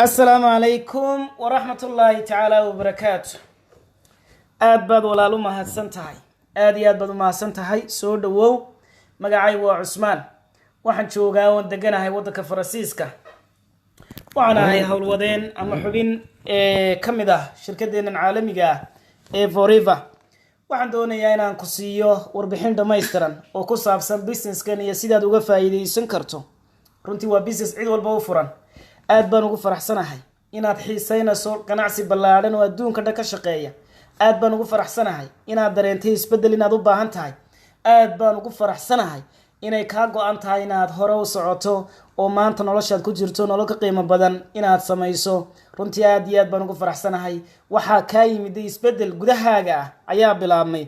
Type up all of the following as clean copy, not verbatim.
السلام عليكم ورحمة الله تعالى وبركاته. aad baad walaal u mahadsan tahay aad baad u mahadsan tahay soo dhawow magacay waa Cusmaan waxaan joogaa oo deganahay wadanka Faransiiska waxaan ahay hawlwadeen ama xubin kamid ah shirkadeenan caalamiga ah ee Forever waxaan doonayaa inaan ku siiyo warbixin dhameystiran oo ku saabsan business-kan iyo sidaad uga faa'iideysan karto runtii waa business cid walba u furan aad baan ugu faraxsanahay inaad xiiseynayso ganacsi ballaaran oo adduunka dhan ka shaqeeya aad baan ugu faraxsanahay inaad dareentay isbedel inaad u baahan tahay aad baan ugu faraxsanahay inay ka go'an tahay inaad hore u socoto oo maanta noloshaad ku jirto nolol ka qiimo badan inaad samayso runtii aad baan ugu faraxsanahay waxa ka yimid isbedel gudahaaga ayaa bilaabmay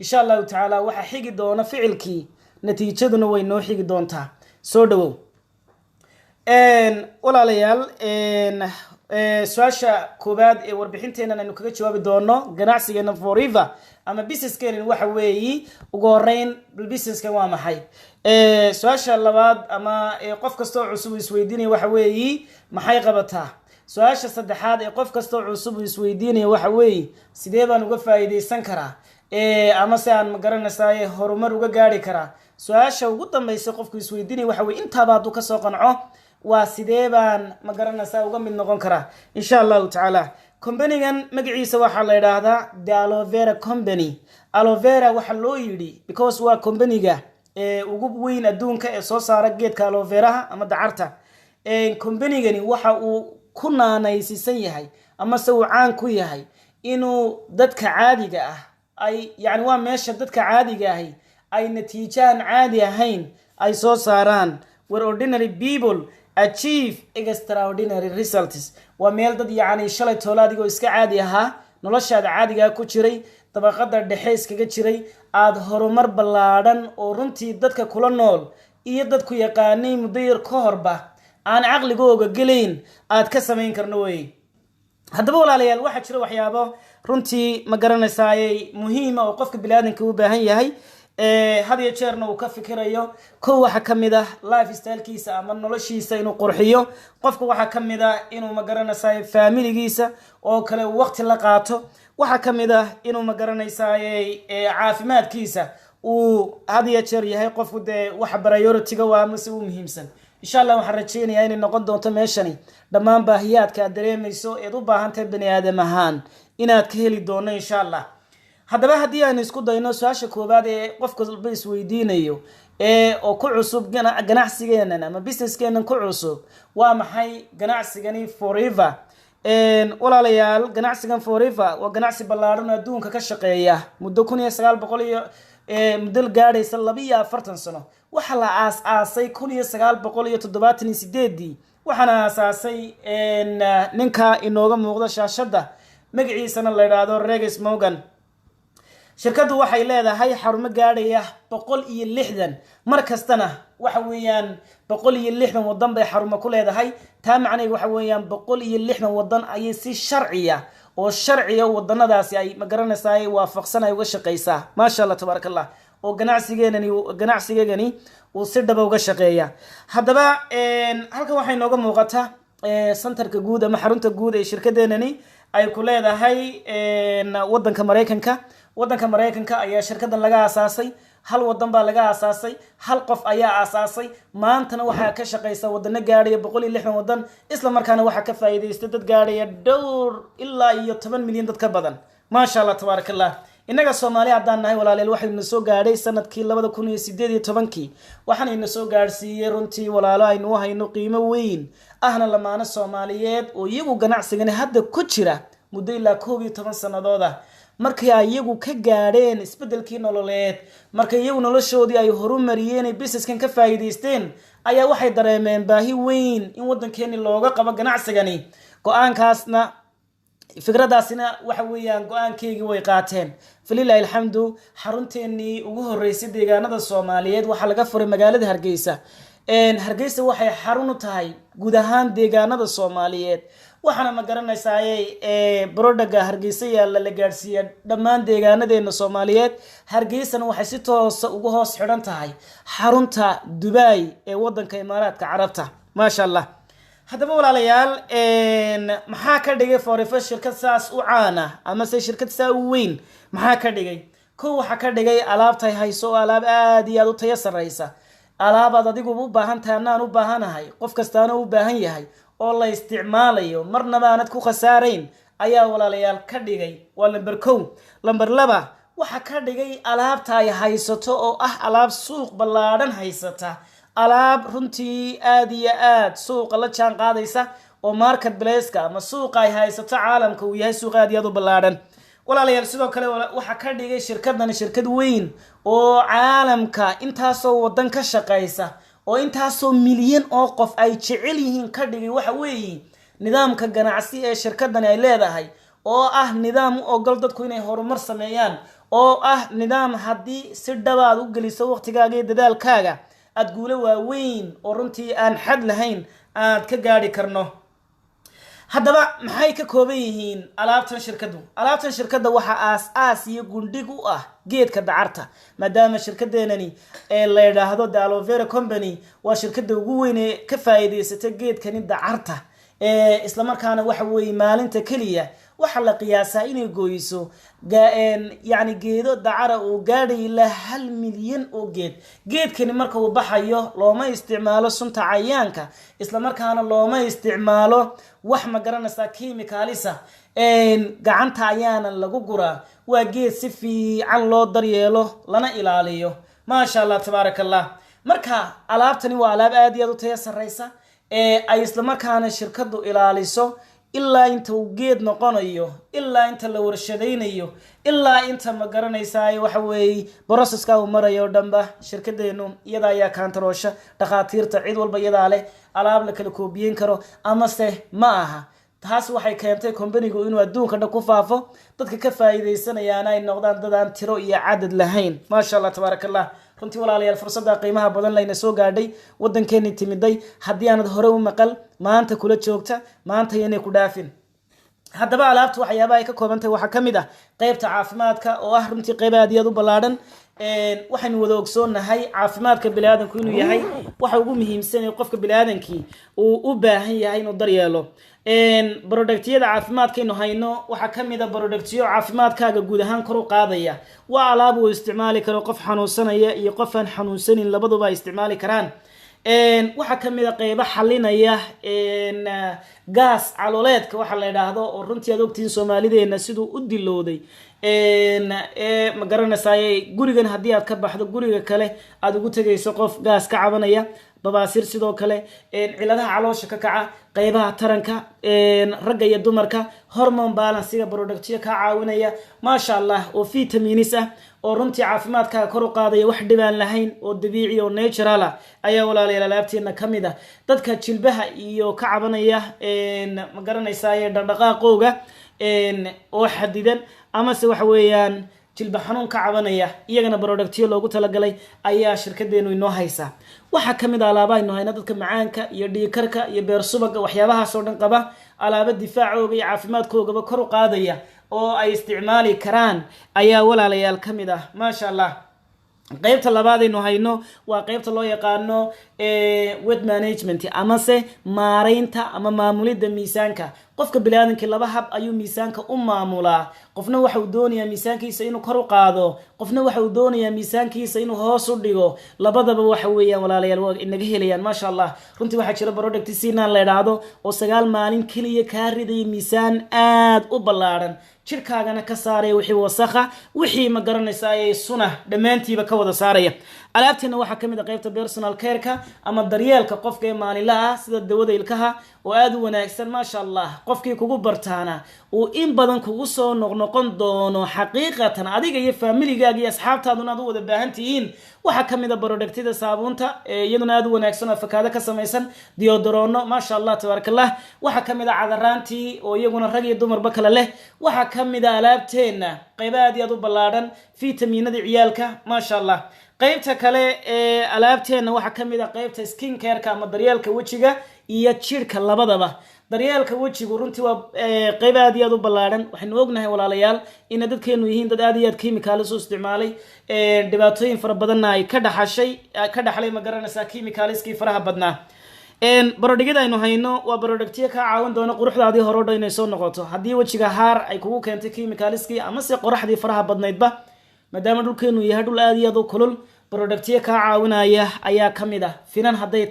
insha Allah ta'ala waxa xigi doona ficilkii natiijaduna way noo xigi doontaa soo dhawow walaalayaal su'aasha koobaad ee warbixinteena aynu kaga jawaabi doono ganacsigeena Forever ama business-keena waxa weeyi ugu horeyn business-ka waa maxay su'aasha labaad ama qof kasta oo cusub isweydiinaya waxa weeyi maxay qabataa su'aasha saddexaad ee qof kasta oo cusub isweydiinaya waxa weeyi sidee baan uga faa'iideysan karaa ama si aan magaranaysaa horumar uga gaari karaa su'aasha ugu dambaysa qofku isweydiinaya waxa weeyi inta baad ka soo qanco waa sidee baan magaranaysaa uga mid noqon karaa insha Allah ta'ala company-gan magaciisa waxa la yiraahdaa The Aloe Vera Company Aloe Vera waxa loo yiri because waa company-ga ugu weyn adduunka ee soo saara geedka aloe vera ama dacarta company-gani waxa uu ku naanaysiisan yahay ama se uu caan ku yahay inuu dadka caadiga ah ay yani waa meesha dadka caadiga ah ay natiijaan caadi ahayn ay soo saaraan where ordinary people achieve extraordinary results waa meel dad yani shalay toolaadigo iska caadi ahaa noloshaada caadiga ku jiray dabaqada dhexe iskaga jiray aad horumar ballaaran oo runtii dadka kula nool iyo dadku yaqaanay muddo yar ka horba aan aqligooga galeyn aad ka sameyn karno way haddaba walaalayaal waxa jira waxyaabo runtii ma garanaysaay muhiim oo qofka bini'aadanka u baahan yahay had iyo jeerna uu ka fikirayo ko waxa kamid ah lifestyle-kiisa ama noloshiisa inuu qurxiyo qofka waxa kamid ah inuu ma garanaysaa family-giisa oo kale waqti la qaato waxa kamid ah inuu ma garanaysaa caafimaadkiisa uu had iyo jeer yahay qofku de waxa priority-ga waa mase uu muhiimsan insha Allah waxaan rajeynayaa inay noqon doonto meeshani dhammaan baahiyaadka aad dareemayso ee u baahan tahay bani'aadam ahaan inaad ka heli doono insha Allah haddaba haddii aan isku dayno su'aasha koobaad ee qofka walba isweydiinayo oo ku cusub ganacsigeenan ama business-keenan ku cusub waa maxay ganacsigani Forever walaalayaal ganacsigan Forever waa ganacsi ballaaran adduunka ka shaqeeya muddo 1900 iyo muddo gaadhaysa 42 sano waxa la aas-aasay 1978 waxaana aasaasay ninka inooga muuqda shaashada magaciisana la yiraahdo Regis Morgan shirkadu waxay leedahay xarumo gaadhaya 160 markastana waxa weeyaan 160 wadan bay xarumo ku leedahay taa macnaheedu waxa weeyaan 160 wadan ayay si sharciya wadanadaasi ay ma garanaysaa waafaqsan ay uga shaqeysaa ma sha Allah tabarakallah oo ganacsigeeni uu si dhab uga shaqeeya haddaba halkan waxay nooga muuqataa centerka guud ama xarunta guud ee shirkadeenani ay ku leedahay wadanka Mareykanka ayaa shirkadan laga aasaasay hal wadan baa laga aasaasay hal qof ayaa aasaasay maantana waxa ka shaqeysa wadana gaadhaya 160 wadan isla markaana waxa ka faa'iideystay dad gaadhaya dhowr ilaa iyo 10 milyan dad ka badan ma sha Allah tabarakallah inaga Soomaali hadaan nahay walaalayaal waxaynu soo gaadhay sanadkii 2018 waxaan ina soo gaarsiiyay runtii walaalo aynu hayno qiimo weyn ahna lamaana Soomaaliyeed oo iyagu ganacsigan hadda ku jira muddo ilaa 12 sanadooda markay iyagu ka gaadheen isbedelkii nololeed markay iyagu noloshoodii ay horumariyeen business-kan ka faa'iideysteen ayaa waxay dareemeen baahi weyn in wadankeeni looga qabo ganacsigani go'aankaasna fikradaasina waxa weeyaan go'aankeygii way qaateen falilahi alhamdu xarunteeni ugu horeysay deegaanada Soomaaliyeed waxa laga furay magaalada Hargeysa Hargeysa waxay xarun u tahay guud ahaan deegaanada Soomaaliyeed waxaana ma garanaysaa borodaga Hargeysa yaala la gaarsiiyay dhammaan deegaanadeena Soomaaliyeed Hargeysana waxay si toos ah ugu hoos xiran tahay xarunta Dubai ee wadanka Imaaraadka Carabta ma sha Allah haddaba walaalayaal maxaa ka dhigay Forever shirkad saas u caan ah ama se shirkad saa u weyn maxaa ka dhigay kow waxa ka dhigay alaabtay hayso alaab aad iyo aad u tayo sareysa alaabaad adigu u baahan tahay anaan u baahanahay qof kastaana u baahan yahay oo la isticmaalayo marnaba aanad ku khasaarayn ayaa walaalayaal ka dhigay waa lambar kow lambar laba waxa ka dhigay alaabta ay haysato oo ah alaab suuq ballaadhan haysata alaab runtii aad iyo aad suuqa la jaan qaadaysa oo marketplace-ka ama suuqa ay haysato caalamka uu yahay suuq aad iyo aad u ballaadhan walaalayaal sidoo kale waxa ka dhigay shirkadan shirkad weyn oo caalamka intaasoo wadan ka shaqeysa oo intaasoo milyan oo qof ay jecel yihiin ka dhigay waxa weeye nidaamka ganacsi ee shirkadan ay leedahay oo ah nidaam u ogol dadku inay horumar sameeyaan oo ah nidaam haddii si dhabaad u geliso waqtigaaga iyo dadaalkaaga aad guulo waaweyn oo runtii aan xad lahayn aad ka gaari karno haddaba maxay ka kooban yihiin alaabtan shirkadda waxa aas iyo gundhig u ah geedka dacarta maadaama shirkadeenani la yidhaahdo the Aloe Vera Company waa shirkadda ugu weyn ee ka faa'iidaysata geedkani dacarta isla markaana waxa weeye maalinta kaliya waxa la qiyaasaa inay gooyso yani geedo dacara uu gaadhay ilaa 1 milyan oo geedkani marka uu baxayo looma isticmaalo sunta cayayaanka isla markaana looma isticmaalo wax ma garanaysaa chemicalisa gacanta ayaana lagu guraa waa geed si fiican loo daryeelo lana ilaaliyo maasha Allah tabaarakallah marka alaabtani waa alaab aad iyo aad u tayo sareysa ay isla markaana shirkadu ilaaliso ilaa inta uu geed noqonayo ilaa inta la warshadaynayo ilaa inta ma garanaysaa waxa weeye processka uu marayo dhanba shirkadeenu iyada ayaa kaantaroosha dhaqaatiirta cid walba iyada leh alaab la kala koobiyen karo ama se ma aha taas waxay keentay company-gu inuu adduunka dhan ku faafo dadka ka faa'iideysanayaan ay noqdaan dad aan tiro iyo cadad lahayn maasha Allah tabaarakallah runtii walaalayaal fursadda qiimaha badan layna soo gaadhay wadankeeni timiday haddii aanad hore u maqal maanta kula joogta maanta inay ku dhaafin haddaba alaabtu waxyaabaha ay ka kooban tahay waxaa ka mid ah qaybta caafimaadka oo ah runtii qayb aad iyo aad u ballaadhan waxaynu wada ogsoonahay caafimaadka bini'aadanku inuu yahay waxa ugu muhiimsan ee qofka bini'aadankii uu u baahan yahay inuu daryeelo productyada caafimaadkaynu hayno waxa ka mid ah productyo caafimaadkaaga guud ahaan kor u qaadaya waa alaab uu isticmaali karo qof xanuunsanaya iyo qof aan xanuunsanin labaduba ay isticmaali karaan waxa ka mid ah qaybo xalinaya gaas calooleedka waxa la yiraahdo oo runtii aad ogtiin Soomaalideena sidoo u dilowday ma garanaysaa gurigan haddii aad ka baxdo guriga kale aad ugu tagayso qof gaas ka cabanaya babaasir sidoo kale ciladaha caloosha ka kaca qaybaha taranka ragga iyo dumarka hormone balance productyo ka caawinaya maasha Allah oo vitamins ah oo runtii caafimaadka kor u qaadaya wax dhibaan lahayn oo dabiici oo natural ah ayaa walaalayaal alaabteena kamid ah dadka jilbaha iyo ka cabanaya ma garanaysaa dhaqdhaqaaqooga oo xadidan ama se waxa weeyaan jilba xanuun ka cabanaya iyagana productyo loogu talagalay ayaa shirkadeenu inoo haysa waxa kamid ah alaabaha inoo hayna dadka macaanka iyo dhiigkarka iyo beer subaga waxyaabahaas oo dhan qaba alaaba difaacooga iyo caafimaadkooga kor u qaadaya oo ay isticmaali karaan ayaa walaalayaal kamid ah maasha Allah qaybta labaad aynu hayno waa qaybta loo yaqaano weight management ama se maareynta ama maamulida miisaanka qofka bini'aadamka laba hab ayuu miisaanka u maamulaa qofna waxa uu doonayaa miisaankiisa inuu kor u qaado qofna waxa uu doonayaa miisaankiisa inuu hoos u dhigo labadaba waxa weeyaan walaalayaal waa inaga helayaan maasha Allah runtii waxa jira product siinaan la yiraahdo oo 9 maalin kaliya ka riday miisaan aad u ballaaran jirkaagana ka saaray wixii wasakha wixii ma garanaysaa ay sunah dhamaantiiba ka wada saaraya alaabteena waxa kamid ah qaybta personal care-ka ama daryeelka qofka ee maalinlaha sida dawada ilkaha oo aad u wanaagsan maasha Allah qofkii kugu bartaana oo in badan kugu soo noqnoqon doono xaqiiqatan adiga iyo familigaaga iyo asxaabtaaduna aad u wada baahantihiin waxa kamid ah productyada saabuunta iyaduna aad u wanaagsan oo fakaada ka samaysan deodorant maasha Allah tabarakallah waxa kamid ah cadaraantii oo iyaguna rag iyo dumarba kala leh waxa kamid ah alaabteena qaybaad aad u ballaaran fitamiinada ciyaalka maasha Allah qaybta kale ee alaabteena waxa kamid ah qaybta skin care-ka ama daryeelka wajiga iyo jirka labadaba daryeelka wajigu runtii waa qayb aad iyo aad u ballaaran waxaynu ognahay walaalayaal in dadkeenu yihiin dad aad iyo aad chemicals u isticmaalay dhibaatooyin fara badan ay ka dhaxlay ma garanaysaa chemicalskii faraha badnaa barodhigada aynu hayno waa barodhigtiyo ka caawin doona quruxdaadii hore oo dhan inay soo noqoto haddii wejiga haar ay kugu keentay chemicalskii ama se qoraxdii faraha badnaydba maadaama dhulkeenu yahay dhul aad iyo aad u kulul barodhigtiyo ka caawinaya ayaa kamid ah finan hadday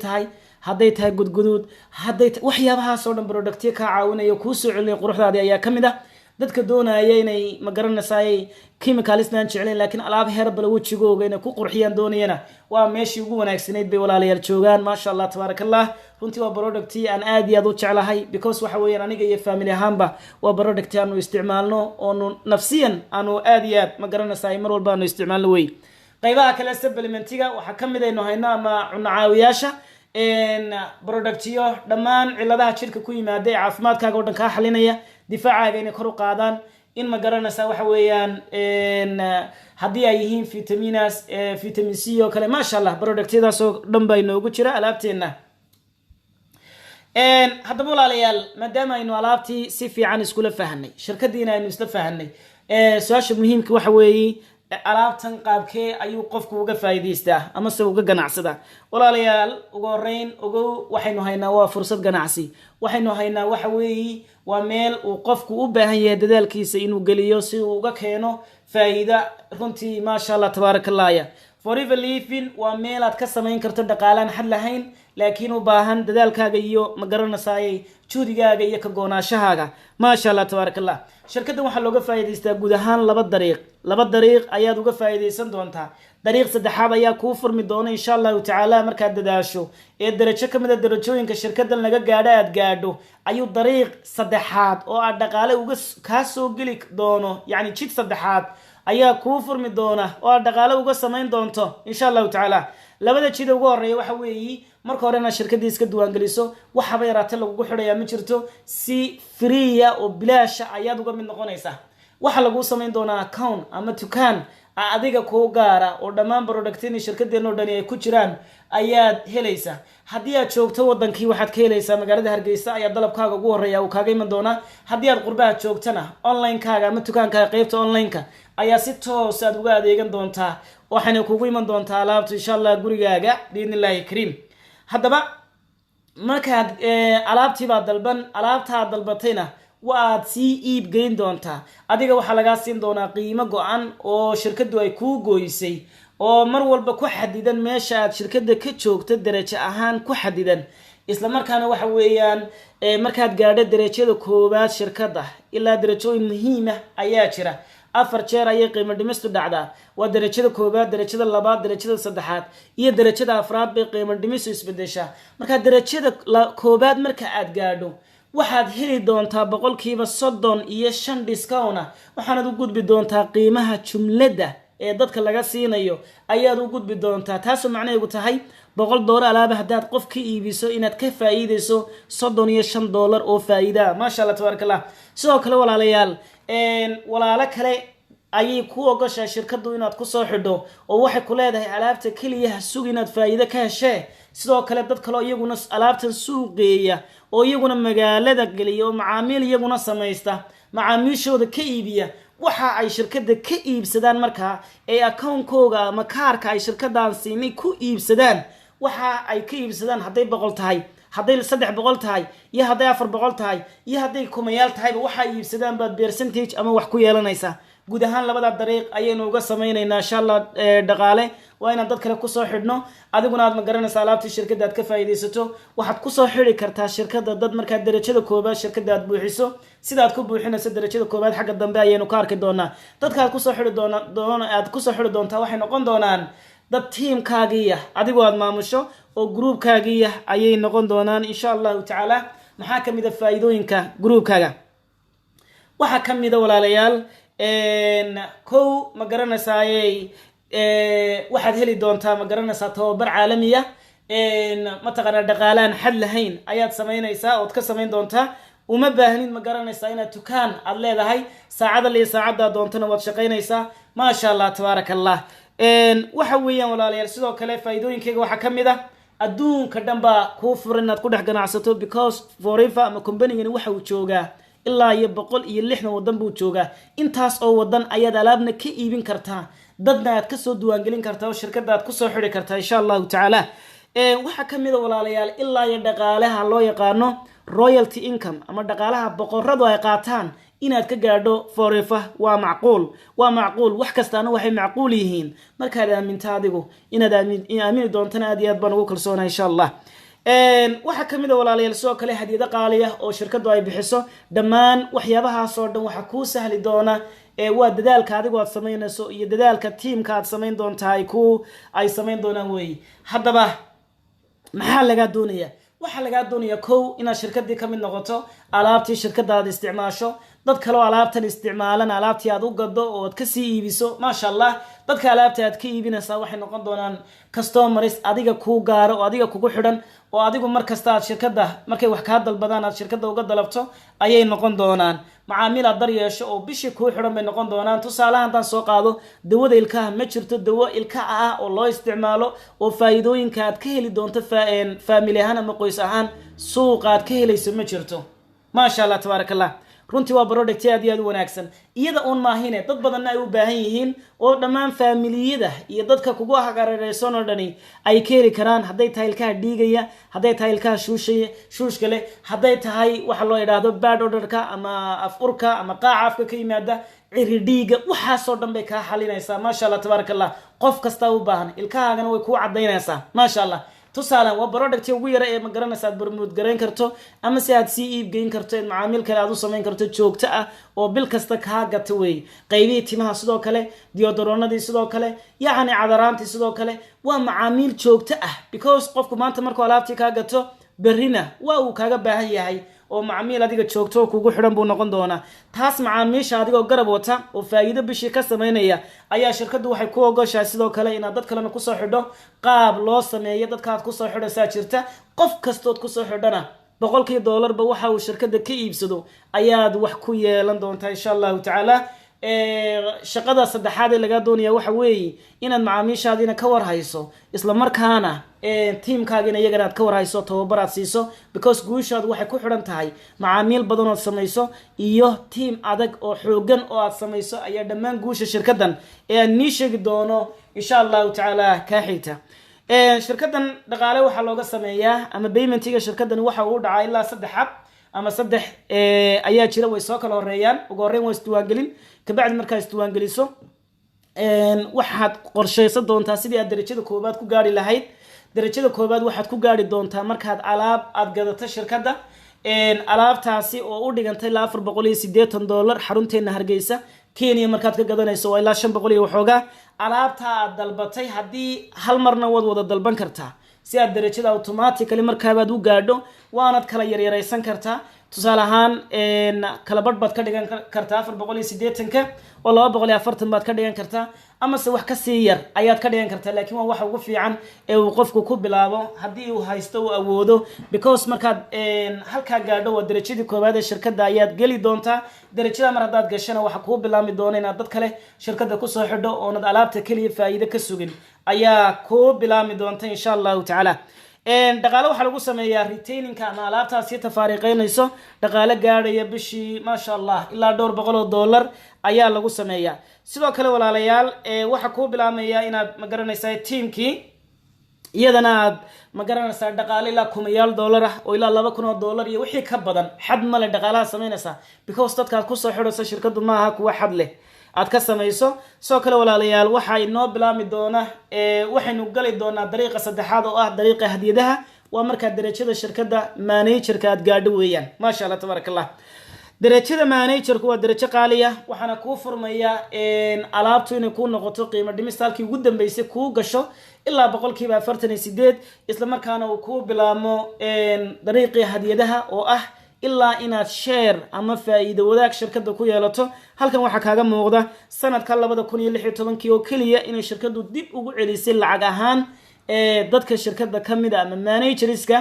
tahay gudguduud hadday waxyaabahaas oo dhan barodhigtiyo ka caawinaya kuu soo celinaya quruxdaadii ayaa kamid ah dadka doonaya inay magaranaysaay chemicalsnan jecleen laakiin alaab herbal wejigooga inay ku qurxiyaan doonayana waa meeshii ugu wanaagsanayd bay walaalayaal joogaan maasha allah tabaarakallah runtii waa productii aan aad iyo aad u jeclahay because waxa weeyaan aniga iyo family ahaanba waa productii aanu isticmaalno oonu nafsiyan aanu aad iyo aad magaranaysaay mar walba aanu isticmaalno wey qaybaha kale supplementiga waxaa kamid aynu hayno ama cunno caawiyaasha productiyo dhammaan ciladaha jirka ku yimaada ee caafimaadkaaga oo dhan kaa xalinaya difaacaaga inay kor u qaadaan in ma garanaysaa waxa weeyaan haddii ay yihiin vitamin c oo kale maasha allah productyadaas oo dhan baa inoogu jira alaabteena haddaba walaalayaal maadaama aynu alaabtii si fiican iskula fahanay shirkadiina aynu isla fahanay su-aasha muhiimka waxa weeye alaabtan qaabkee ayuu qofku uga faa'iidaystaa ama se uga ganacsadaa walaalayaal ugu horeyn ogow waxaynu haynaa waa fursad ganacsi waxaynu haynaa waxa weeye waa meel uu qofku u baahan yahay dadaalkiisa inuu geliyo si uu uga keeno faa'iida runtii maasha allah tabaarakallah forever living waa meel aad ka samayn karto dhaqaalaan xad lahayn laakiin u baahan dadaalkaaga iyo ma garanaysaay juudigaaga iyo ka goonaashahaaga maasha allah tabaarakallah shirkaddan waxaa looga faa'iidaystaa guud ahaan laba dariiq ayaad uga faa'iidaysan doontaa dariiq saddexaad ayaa kuu furmi doona insha allahu tacaala markaad dadaasho ee darajo ka mid a darajooyinka shirkaddan laga gaadho aad gaadho ayuu dariiq saddexaad oo aad dhaqaale uga kaa soo geli doono yacni jid saddexaad ayaa kuu furmi doona oo aad dhaqaale uga samayn doonto insha allahu tacaala labada jid ugu horeeya waxa weeye marka hore inaad shirkadii iska diiwaangeliso waxaba yaraatee lagugu xidhayaa ma jirto si freeya oo bilaasha ayaad uga mid noqonaysaa waxaa laguu samayn doonaa account ama dukaan adiga kuu gaara oo dhammaan productini shirkadeen oo dhani ay ku jiraan ayaad helaysaa haddii aad joogto wadankii waxaad ka helaysaa magaalada Hargeysa ayaa dalabkaaga ugu horeeya uu kaaga iman doonaa haddii aad qurbaha joogtana online-kaaga ama dukaankaaga qaybta online-ka ayaa si toos aad uga adeegan doontaa waxaana kugu iman doontaa alaabta insha allah gurigaaga biidnillaahi kariim haddaba markaad alaabtii baa alaabtaa dalbatayna waad sii iib geyn doontaa adiga waxaa lagaa siin doonaa qiimo go-an oo shirkadu ay kuu gooysay oo mar walba ku xadidan meesha aad shirkada ka joogto darajo ahaan ku xadidan isla markaana waxa weeyaan markaad gaadho darajada koowaad shirkada ilaa darajooyin muhiim ah ayaa jira 4 jeer ayay qiimo dhimistu dhacdaa waa darajada koowaad darajada labaad darajada saddexaad iyo darajada afraad bay qiimo dhimistu isbedeshaa marka darajada koowaad marka aad gaadho waxaad heli doontaa 35% discount waxaanad u gudbi doontaa qiimaha jumlada ee dadka laga siinayo ayaad u gudbi doontaa taasoo macnaheedu tahay $100 alaaba hadaad qof ka iibiso inaad ka faa'iideyso $35 oo faa'iida maasha Allah tabaarakallah sidoo kale walaalayaal walaalo kale ayay ku ogashaa shirkadu inaad ku soo xidho oo waxay ku leedahay alaabta kaliya suug inaad faa'iido ka heshay sidoo kale dad kale iyaguna alaabtan suuqeeya oo iyaguna magaalada galiyo macaamiil iyaguna sameeysta macaamiishooda ka iibiya waxa ay shirkada ka iibsadaan markaa ee account-kooga ama kaarka ay shirkadan siinay ku iibsadaan waxa ay ka iibsadaan haday 100 tahay haday 300 tahay iyo haday 400 tahay iyo haday kumayaal tahay waxa ay iibsadaan baad percentage ama wax ku yeelanaysa guud ahaan labada dariiq ayaynu uga sameeynaa insha Allah dhaqaale waa inaan dad kale ku soo xidhno adiguna aad ma garanaysaa alaabtii shirkada aad ka faa'iideysato waxaad ku soo xiri kartaa shirkada dad marka darajada koobaad shirkada aad buuxiso sida aad ku buuxinayso darajada koobaad xagga dambe ayaynu ka arki doonaa dadka aad ku soo xiri aad ku soo xiri doontaa waxay noqon doonaan dad teamkaagiya adigu aad maamusho oo groupkaagiya ayay noqon doonaan insha Allah taala maxaa kamid ah faa'iidooyinka groupkaaga waxa kamid ah walaalayaal kow ma garanaysaay waxaad heli doontaa ma garanaysaa tababar caalami ah ma taqaana dhaqaalaan xad lahayn ayaad sameynaysaa oo ka sameyn doontaa uma baahnid ma garanaysaa inaad dukaan aad leedahay saacada doontana waad shaqeynaysaa ma sha Allah tabaarakallah waxa weeyaan walaalayaal sidoo kale faa'iidooyinkayga waxa kamid ah adduunka dhanba ku furan inaad ku dhex ganacsato because forever ama company-gani waxa uu joogaa ilaa iyo 160 wadan buu joogaa intaas oo wadan ayaad alaabna ka iibin kartaa dadna aad ka soo duwan gelin kartaa oo shirkada aad ku soo xiri kartaa insha Allah taala waxa kamid ah walaalayaal ilaa iyo dhaqaalaha loo yaqaano royalty income ama dhaqaalaha boqoradu ay qaataan inaad ka gaadho forever waa macquul wax kastaana waxay macquul yihiin markaad aaminta adigu inaad aamini doontana aad iyo aad baan ugu kalsoonahay insha Allah waxa kamid ah walaalayaal sidoo kale hadiyado qaali ah oo shirkadu ay bixiso dhammaan waxyaabahaas oo dhan waxa ku sahli doona waa dadaalka adigu aad sameynayso iyo dadaalka teamka aad sameyn doontaa ay sameyn doonaan weey haddaba maxaa laga doonayaa waxa laga doonayaa kow inaad shirkadii kamid noqoto alaabtii shirkadaada isticmaasho dad kale oo alaabtan isticmaalan alaabtii aad u gado oo aad ka sii iibiso maasha Allah dadka alaabta aad ka iibinaysaa waxay noqon doonaan customers adiga ku gaaro oo adiga kugu xidhan oo adigu markasta aad shirkada markay wax ka dalbadaan aad shirkada uga dalabto ayay noqon doonaan macaamiil aad dar yeesho oo bishii ku xidhan bay noqon doonaan tusaalahan tan soo qaado dawada ilkaha ma jirto dawo ilkaha ah oo loo isticmaalo oo faa'iidooyinka aad ka heli doonto family ahaan ama qoys ahaan suuqa aad ka helayso ma jirto maasha Allah tabarakallah runtii waa product aad iyo aad u wanaagsan iyada oon maahine dad badan ay u baahan yihiin oo dhammaan familiyada iyo dadka kugu hagaaraysan oo dhani ay ka heli karaan haday tahay ilkaha dhiigaya haday tahay ilkaha shuushka leh haday tahay waxa loo yiraahdo bad odorka ama afurka ama qaacafka ka yimaada ciri dhiiga waxa soo dhan bay ka xalinaysaa maasha Allah tabarakallah qof kasta u baahan ilkahaagana way ku cadaynaysaa maasha Allah tusaale waa product ugu yara ee ma garanaysaa aad barmood gareyn karto ama si aad sii iib geyn karto in macaamiil kale aad u sameyn karto joogto ah oo bil kasta ka gato way qaybihii timaha sidoo kale deodoronadii sidoo kale yacni cadaraantii sidoo kale waa macaamiil joogto ah because qofku maanta markuu alaabtii ka gato berrina waa uu kaaga baahan yahay oo macaamiil adiga joogto kugu xidhan buu noqon doonaa taas macaamiisha adigoo garab wata oo faa'iido bishii ka sameynaya ayaa shirkadu waxay ku ogoshahay sidoo kale inaad dad kalena ku soo xidho qaab loo sameeyo dadka aad ku soo xidhaysaa jirta qof kastood ku soo xidhana $100 ba waxa uu shirkada ka iibsado ayaad wax ku yeelan doontaa insha Allah ta'ala shaqada saddexaad ee laga doonaya waxa weeye inaad macaamiishaadina ka war hayso isla markaana teamkaagina iyagana aad ka war hayso tababar aad siiso because guushaadu waxay ku xidhan tahay macaamiil badan oo samayso iyo team adag oo xoogan oo aad samayso ayaa dhammaan guusha shirkadan ee aan nii sheegi doono insha Allah ta'ala ka xigta shirkadan dhaqaale waxa looga sameeyaa ama paymentiga shirkadan waxa uu dhacay ilaa 3 xab ama 3 ayaa jira way soo kala horeeyaan ugu horeyn waa isdiiwaangelin kabacdi markaa isdiiwaangeliso waxaad qorsheysan doontaa sidii aad darajada koobaad ku gaari lahayd darajada koobaad waxaad ku gaari doontaa markaad alaab aad gadato shirkada alaabtaasi oo u dhigantay $480 xarunteena Hargeysa Kenya markaad ka gadanayso waa ilaa 500 iyo waxooga alaabta aad dalbatay hadii hal marna wada dalban kartaa si aad darajada automatically markaabaad u gaadho waanad kala yaryaraysan kartaa tusaale ahaan kala badh ka dhigan kartaa 480ka oo 240 baad ka dhigan kartaa ama se wax ka sii yar ayaad ka dhigan kartaa laakiin waa waxa ugu fiican ee uu qofku ku bilaabo hadii uu haysto uu awoodo because markaad halka gaadho waa darajadii koobaad ee shirkada ayaad gali doontaa darajada mar hadaad gashana waxa ku bilaami doona inaad dad kale shirkada ku soo xidho oo nad alaabta kaliya faa'iido ka sugin ayaa ku bilaami doonta insha Allah ta'ala dhaqaale waxa lagu sameeyaa retaining ama alaabtaas si tafaariqeynayso dhaqaale gaadhaya bishii ma sha Allah ilaa $200 ayaa lagu sameeyaa sidoo kale walaalayaal waxa ku bilaamaya inaad ma garanaysaa teamkii iyadana aad ma garanaysaa dhaqaale ilaa $1,000 oo ilaa $2,000 iyo wixii ka badan xad male dhaqaalaha sameynaysa because dadka ku soo xidhaysa shirkadu ma aha kuwa xad leh aad ka samayso soo kale walaalayaal waxa inoo bilaami doona waxaynu gali doonaa dariiqa saddexaad oo ah dariiqa hadiyadaha waa marka darajada shirkada managerka aad gaadho weeyaan ma sha Allah tabarakallah darajada managerku waa darajo qaali ah waxana ku furmaya alaabtu inay ku noqoto qiimo dhimis halkii ugu dambeysay ku gasho ilaa 48% isla markaana uu ku bilaamo dariiqii hadiyadaha oo ah ilaa inaad share ama faa'iido wadaag shirkada ku yeelato halkan waxa kaaga muuqda sanadka 2016 oo kaliya in shirkadu dib ugu celisay lacag ahaan dadka shirkada kamid ah ama managerska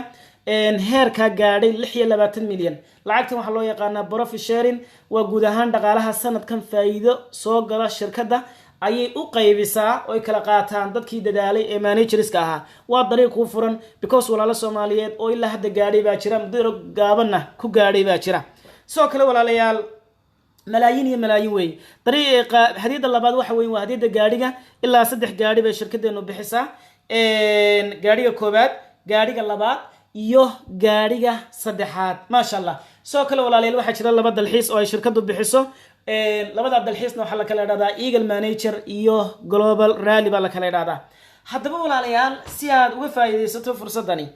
heerka gaadhay 26 milyan lacagtan waxa loo yaqaanaa profit sharing waa guud ahaan dhaqaalaha sanadkan faa'iido soo gala shirkada ayay u qaybisaa oo kala qaataan dadkii dadaalay ee managerska ahaa waa dariiq u furan because walaalo Soomaaliyeed oo ilaa hadda gaadhay baa jira muddo gaabanna ku gaadhay baa jira soo kale walaalayaal malaayiin iyo malaayiin way dariiqa hadiyada labaad waxa weyn waa hadiyada gaadhiga ilaa 3 gaadhi bay shirkadeenu bixisaa gaadhiga koobaad gaadhiga labaad iyo gaadhiga saddexaad maasha allah soo kale walaalayaal waxaa jira laba dalxiis oo ay shirkadu bixiso labada dalxiisna waxaa la kala idhahdaa Eagle Manager iyo Global Rally baa la kala idhahdaa haddaba walaalayaal si aad uga faa'iidaysato fursadani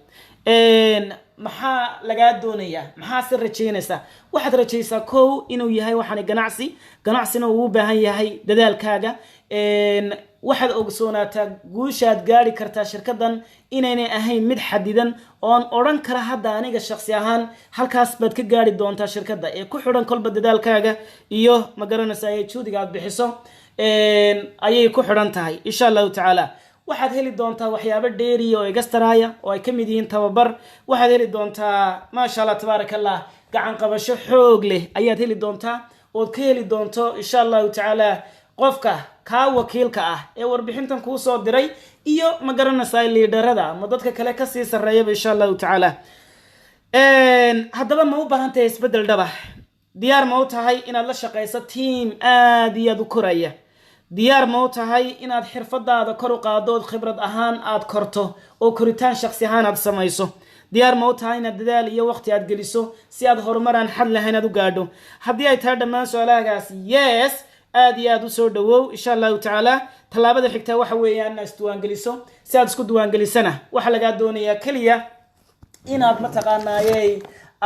maxaa lagaa doonayaa maxaa si rajaynaysaa waxaad rajaysaa kow inuu yahay waxaan ganacsina uu u baahan yahay dadaalkaaga waxaad ogsoonataa guushaad gaari kartaa shirkadan inaynay ahayn mid xadidan oon odhan kara hadda aniga shakhsi ahaan halkaas baad ka gaari doontaa shirkada ee ku xidhan kolba dadaalkaaga iyo ma garanaysaa ee juudiga aad bixiso ayay ku xidhan tahay insha allahu tacaala waxaad heli doontaa waxyaabo dheeri oo extraaya oo ay ka mid yihiin tababar waxaad heli doontaa maasha allah tabaarakallah gacan qabasho xoog leh ayaad heli doontaa ood ka heli doonto insha allahu tacaala qofka ka wakiilka ah ee warbixintan kuu soo diray iyo ma garanaysaa liidarada ama dadka kale ka sii sareeyaba insha allahu tacaala haddaba ma u baahan tahay isbedel dhaba diyaar ma u tahay inaad la shaqayso team aad iyo aad u koraya diyaar ma u tahay inaad xirfadaada kor u qaado ood khibrad ahaan aad korto oo koritaan shakhsi ahaan aad samayso diyaar ma u tahay inaad dadaal iyo waqti aad geliso si aad horumar aan xad lahayn aad u gaadho haddii ay tahay dhammaan su-aalahaas yes aad iyo aad u soo dhawow insha allahu tacaala tallaabada xigtaa waxa weeyaan inaad isdiwaangeliso si aad isku diiwaangelisana waxaa lagaa doonayaa keliya inaad mataqaanaayey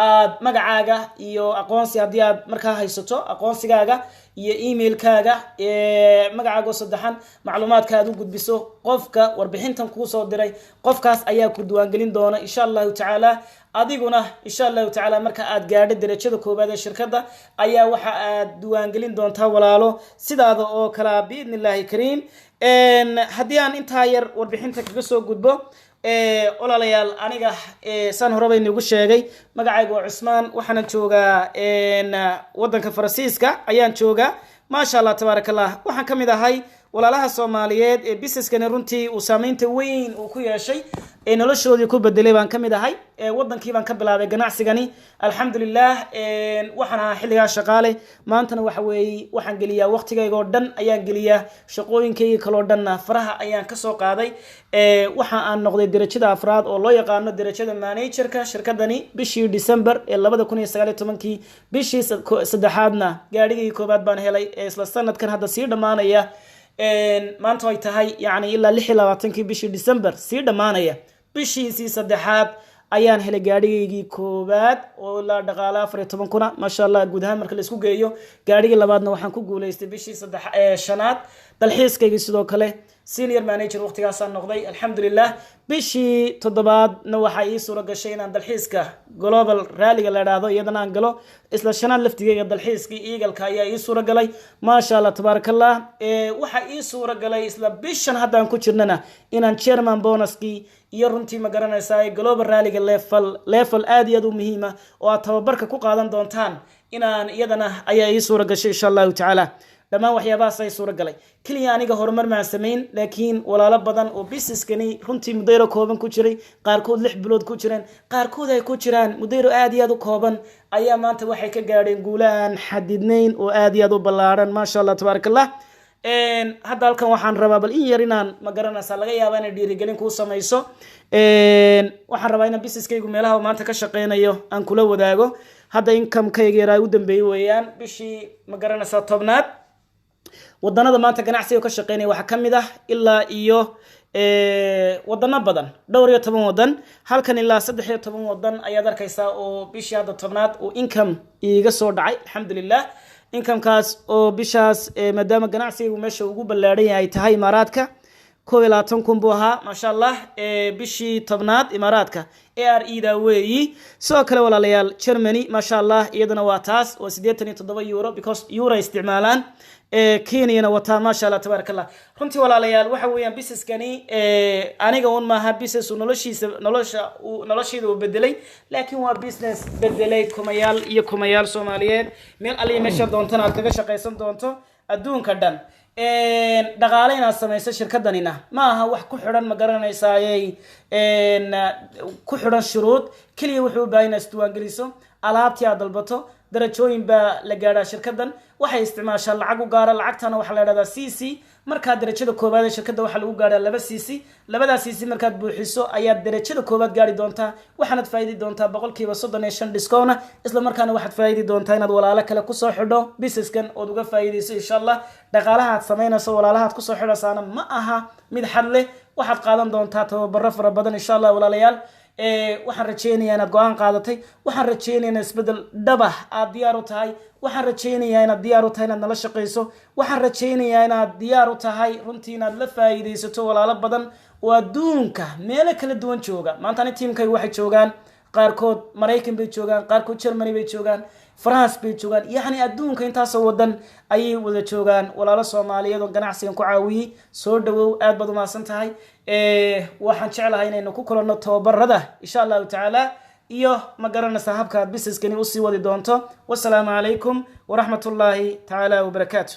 aad magacaaga iyo aqoonsi haddii aad markaa haysato aqoonsigaaga iyo emailkaaga magacaaga oo saddexan macluumaadka aad u gudbiso qofka warbixintan kuu soo diray qofkaas ayaa ku diiwaangelin doona insha allahu tacaala adiguna insha allahu tacaala marka aad gaadho darajada koowaad ee shirkadda ayaa waxa aad diiwaangelin doontaa walaalo sidaada oo kala biidni illaahi kariim haddii aan intaa yar warbixinta kaga soo gudbo walaalayaal aniga saan horeba inugu sheegay magacayga waa Cusmaan waxaana joogaa wadanka Faransiiska ayaan joogaa maasha allah tabaarakallah waxaan ka mid ahay walaalaha Soomaaliyeed ee businesskani runtii uu saameynta weyn uu ku yeeshay noloshoodii ku bedelay baan ka mid ahay wadankii baan ka bilaabay ganacsigani alxamdulillah waxaan xilligaa shaqaale maantana waxa weeye waxaan geliyaa waqtigayga oo dhan ayaan geliyaa shaqooyinkayga kale oo dhan faraha ayaan ka soo qaaday waxa aan noqday darajada afraad oo loo yaqaano darajada managerka shirkadani bishii December ee 2019 bishii saddexaadna gaadhigii koobaad baan helay isla sanadkan hadda sii dhamaanaya maanta way tahay yani ilaa 26 bishii December sii dhamaanaya bishiisii saddexaad ayaan helay gaadhigaygii koobaad oo la dhaqaala 14 kuna masha Allah guud ahaan marka la isku geeyo gaadhigii labaadna waxaan ku guuleystay bishii shanaad dalxiiskayga sidoo kale senior manager waqtigaas aan noqday alxamdulillah bishii toddobaadna waxa ii suura gashay inaan dalxiiska Global Rally la yiraahdo iyadana aan galo isla shanaad laftigeyga dalxiiskii Eagle-ka ayaa ii suura galay maasha Allah tabaarakallah waxa ii suura galay isla bishan hadda aan ku jirnana inaan chairman bonuskii iyo runtii ma garanaysaa Global Rally level aad iyo aad u muhiim ah oo aad tababarka ku qaadan doontaan inaan iyadana ayaa ii suura gashay insha Allah tacaala dhamaan waxyaabahaas ay suura galay kaliya aniga horumar ma sameyn laakiin walaalo badan oo businesskani runtii muddo kooban ku jiray qaarkood 6 bilood ku jireen qaarkood ay ku jiraan muddo aad iyo aad u kooban ayaa maanta waxay ka gaadheen guulaan xadidnayn oo aad iyo aad u ballaaran maasha Allah tabaarakallah hadda halkan waxaan rabaa bal in yar inaan ma garanaysaa laga yaabo inay dhiirigelin ku samayso waxaan rabaa in businesskaygu meelaha maanta ka shaqeynayo aan kula wadaago hadda income-kayga yaraa u dambeeyay weeyaan bishii ma garanaysaa tobnaad waddanada maanta ganacsiga ka shaqeynaya waxa kamid ah ilaa iyo wadano badan dhowr iyo 10 wadan halkan ilaa 13 wadan ayaad arkaysaa oo bishii hadda tobnaad oo income iiga soo dhacay alxamdulillah income-kaas oo bishaas maadaama ganacsigu meesha ugu ballaaran yahay tahay Imaaraadka 21 buu ahaa masha Allah bishii tobnaad Imaaraadka ARE-da weeyi soo kale walaalayaal Germany masha Allah iyadana waa taas oo 87 euro because euro isticmaalaan Kenya wata masha Allah tabaarakallah runtii walaalayaal waxa weeyaan businesskani aniga un maaha business noloshiisa uu bedelay laakiin waa business bedelay kumayaal Soomaaliyeed meel ali meesha doontana aad kaga shaqeysan doonto adduunka dhan dhaqaale inaad samayso shirkadanina ma aha wax ku xiran ma garanaysaa ku xiran shuruud kaliya wuxuu u baahan inaad isdiiwaangeliso alaabtii aad dalbato darajooyin baa la gaadhaa shirkadan waxay isticmaashaa lacag u gaara lacagtana waxa la yiraahdaa CC markaad darajada koowaad ee shirkadda waxaa lagu gaadhaa 2 cc 2 cc markaad buuxiso ayaad darajada koowaad gaari doontaa waxaanad faa'iidi doontaa 35% discount isla markaana waxaad faa'iidi doontaa inaad walaalo kale ku soo xidho businesskan oo uga faa'iideyso insha Allah dhaqaalaha aad sameynayso walaalaha aad ku soo xidhasaana ma aha mid xad leh waxaad qaadan doontaa tababaro fara badan insha Allah walaalayaal waxaan rajeynayaa inaad go'aan qaadatay waxaan rajeynayaa isbedel dhab ah aad diyaar u tahay waxaan rajeynayaa inaad diyaar u tahay inaad nala shaqeyso waxaan rajeynayaa inaad diyaar u tahay runtii inaad la faa'iideysato walaalo badan oo adduunka meelo kala duwan jooga maanta ani teamkaygu waxay joogaan qaarkood Mareykan bay joogaan qaarkood Germany bay joogaan France bay joogaan yani adduunka intaas oo wadan ayay wada joogaan walaalo Soomaaliyeed oo ganacsigan ku caawiyay soo dhawow aad baad u maasan tahay waxaan jeclahay inaynu ku kulanno tababarada insha Allah ta'ala iyo ma garanaysaa habka businesskani u sii wadi doonto wassalaamu calaykum wa rahmatullahi ta'ala wa barakatuh